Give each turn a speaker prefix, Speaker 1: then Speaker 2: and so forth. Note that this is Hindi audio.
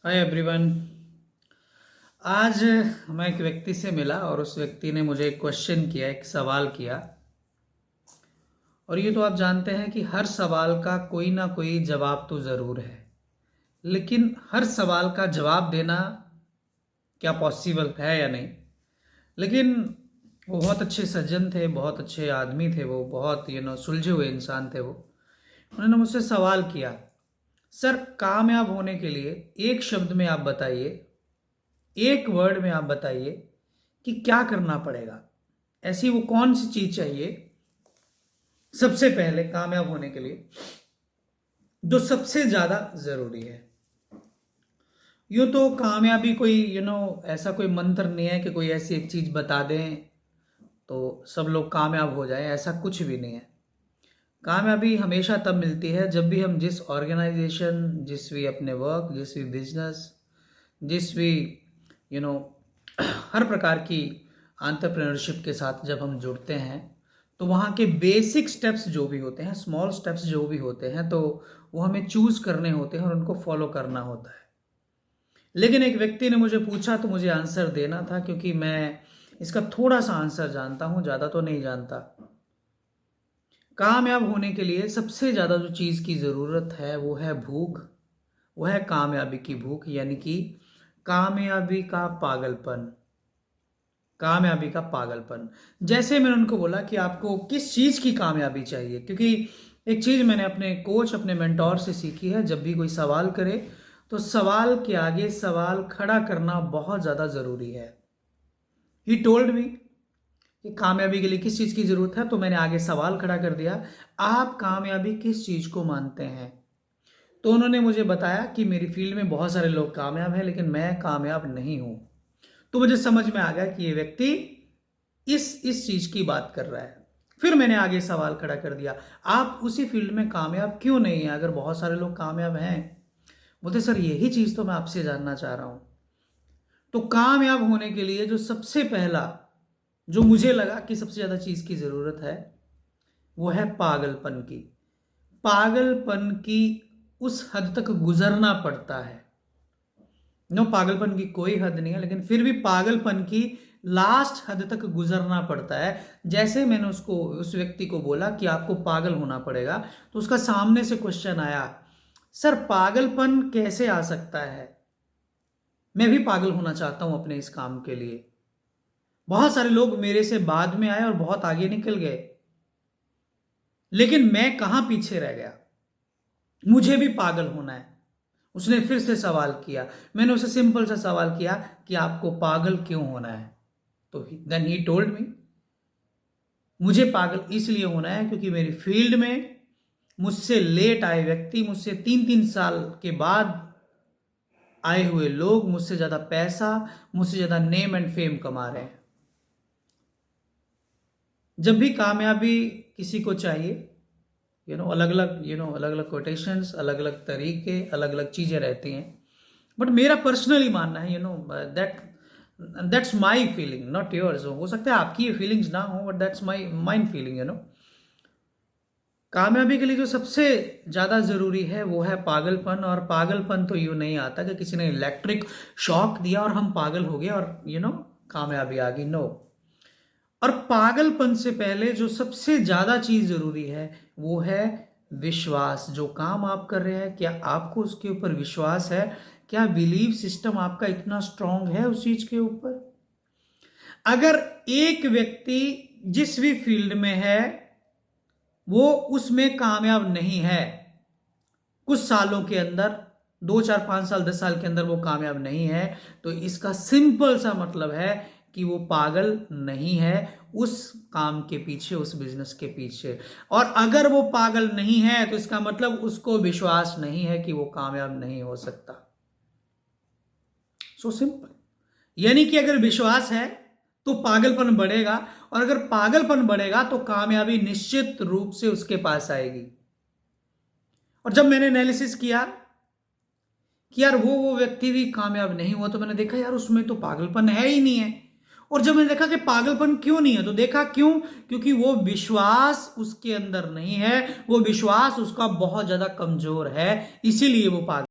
Speaker 1: Hi everyone. आज मैं एक व्यक्ति से मिला और उस व्यक्ति ने मुझे एक क्वेश्चन किया, एक सवाल किया। और ये तो आप जानते हैं कि हर सवाल का कोई ना कोई जवाब तो ज़रूर है, लेकिन हर सवाल का जवाब देना क्या पॉसिबल है या नहीं। लेकिन वो बहुत अच्छे सज्जन थे, बहुत अच्छे आदमी थे, वो बहुत सुलझे हुए इंसान थे। वो उन्होंने मुझसे सवाल किया, सर कामयाब होने के लिए एक शब्द में आप बताइए, एक वर्ड में आप बताइए कि क्या करना पड़ेगा। ऐसी वो कौन सी चीज चाहिए सबसे पहले कामयाब होने के लिए, जो सबसे ज्यादा जरूरी है। यूं तो कामयाबी कोई ऐसा कोई मंत्र नहीं है कि कोई ऐसी एक चीज बता दें तो सब लोग कामयाब हो जाएं, ऐसा कुछ भी नहीं है। कामयाबी हमेशा तब मिलती है जब भी हम जिस ऑर्गेनाइजेशन, जिस भी अपने वर्क, जिस भी बिजनेस, जिस भी यू नो हर प्रकार की एंटरप्रेन्योरशिप के साथ जब हम जुड़ते हैं, तो वहाँ के बेसिक स्टेप्स जो भी होते हैं, स्मॉल स्टेप्स जो भी होते हैं, तो वो हमें चूज करने होते हैं और उनको फॉलो करना होता है। लेकिन एक व्यक्ति ने मुझे पूछा तो मुझे आंसर देना था, क्योंकि मैं इसका थोड़ा सा आंसर जानता हूँ, ज़्यादा तो नहीं जानता। कामयाब होने के लिए सबसे ज़्यादा जो चीज़ की ज़रूरत है वो है भूख, वो है कामयाबी की भूख, यानी कि कामयाबी का पागलपन। कामयाबी का पागलपन। जैसे मैंने उनको बोला कि आपको किस चीज की कामयाबी चाहिए, क्योंकि एक चीज मैंने अपने कोच, अपने मेंटोर से सीखी है, जब भी कोई सवाल करे तो सवाल के आगे सवाल खड़ा करना बहुत ज्यादा जरूरी है। ही टोल्ड मी कि कामयाबी के लिए किस चीज की जरूरत है, तो मैंने आगे सवाल खड़ा कर दिया, आप कामयाबी किस चीज को मानते हैं। तो उन्होंने मुझे बताया कि मेरी फील्ड में बहुत सारे लोग कामयाब हैं, लेकिन मैं कामयाब नहीं हूं। तो मुझे समझ में आ गया कि ये व्यक्ति इस चीज की बात कर रहा है। फिर मैंने आगे सवाल खड़ा कर दिया, आप उसी फील्ड में कामयाब क्यों नहीं है अगर बहुत सारे लोग कामयाब हैं। बोलते सर यही चीज तो मैं आपसे जानना चाह रहा हूं। तो कामयाब होने के लिए जो सबसे पहला, जो मुझे लगा कि सबसे ज्यादा चीज की जरूरत है, वो है पागलपन की। पागलपन की उस हद तक गुजरना पड़ता है। पागलपन की कोई हद नहीं है, लेकिन फिर भी पागलपन की लास्ट हद तक गुजरना पड़ता है। जैसे मैंने उस व्यक्ति को बोला कि आपको पागल होना पड़ेगा, तो उसका सामने से क्वेश्चन आया, सर पागलपन कैसे आ सकता है, मैं भी पागल होना चाहता हूं अपने इस काम के लिए। बहुत सारे लोग मेरे से बाद में आए और बहुत आगे निकल गए, लेकिन मैं कहां पीछे रह गया। मुझे भी पागल होना है। उसने फिर से सवाल किया। मैंने उसे सिंपल सा सवाल किया कि आपको पागल क्यों होना है। तो देन ही टोल्ड मी, मुझे पागल इसलिए होना है क्योंकि मेरी फील्ड में मुझसे लेट आए व्यक्ति, मुझसे 3-3 साल के बाद आए हुए लोग मुझसे ज्यादा पैसा, मुझसे ज्यादा नेम एंड फेम कमा रहे हैं। जब भी कामयाबी किसी को चाहिए, अलग अलग कोटेशंस, अलग अलग तरीके, अलग अलग चीजें रहती हैं। बट मेरा पर्सनली मानना है, that's my feeling, not yours. हो सकता है आपकी ये फीलिंग्स ना हो, but that's my mind feeling. कामयाबी के लिए जो सबसे ज्यादा जरूरी है वो है पागलपन। और पागलपन तो यूं नहीं आता कि किसी ने इलेक्ट्रिक शॉक दिया और हम पागल हो गए और कामयाबी आ गई। नो। और पागलपन से पहले जो सबसे ज्यादा चीज जरूरी है वो है विश्वास। जो काम आप कर रहे हैं, क्या आपको उसके ऊपर विश्वास है? क्या बिलीव सिस्टम आपका इतना स्ट्रांग है उस चीज के ऊपर? अगर एक व्यक्ति जिस भी फील्ड में है वो उसमें कामयाब नहीं है, कुछ सालों के अंदर, 2 4 5 साल 10 साल के अंदर वो कामयाब नहीं है, तो इसका सिंपल सा मतलब है कि वो पागल नहीं है उस काम के पीछे, उस बिजनेस के पीछे। और अगर वो पागल नहीं है तो इसका मतलब उसको विश्वास नहीं है कि वो कामयाब नहीं हो सकता। So simple. यानी कि अगर विश्वास है तो पागलपन बढ़ेगा, और अगर पागलपन बढ़ेगा तो कामयाबी निश्चित रूप से उसके पास आएगी। और जब मैंने एनालिसिस किया कि यार वो व्यक्ति भी कामयाब नहीं हुआ, तो मैंने देखा यार उसमें तो पागलपन है ही नहीं है। और जब मैंने देखा कि पागलपन क्यों नहीं है, तो देखा क्यों, क्योंकि वो विश्वास उसके अंदर नहीं है, वो विश्वास उसका बहुत ज्यादा कमजोर है, इसीलिए वो पागल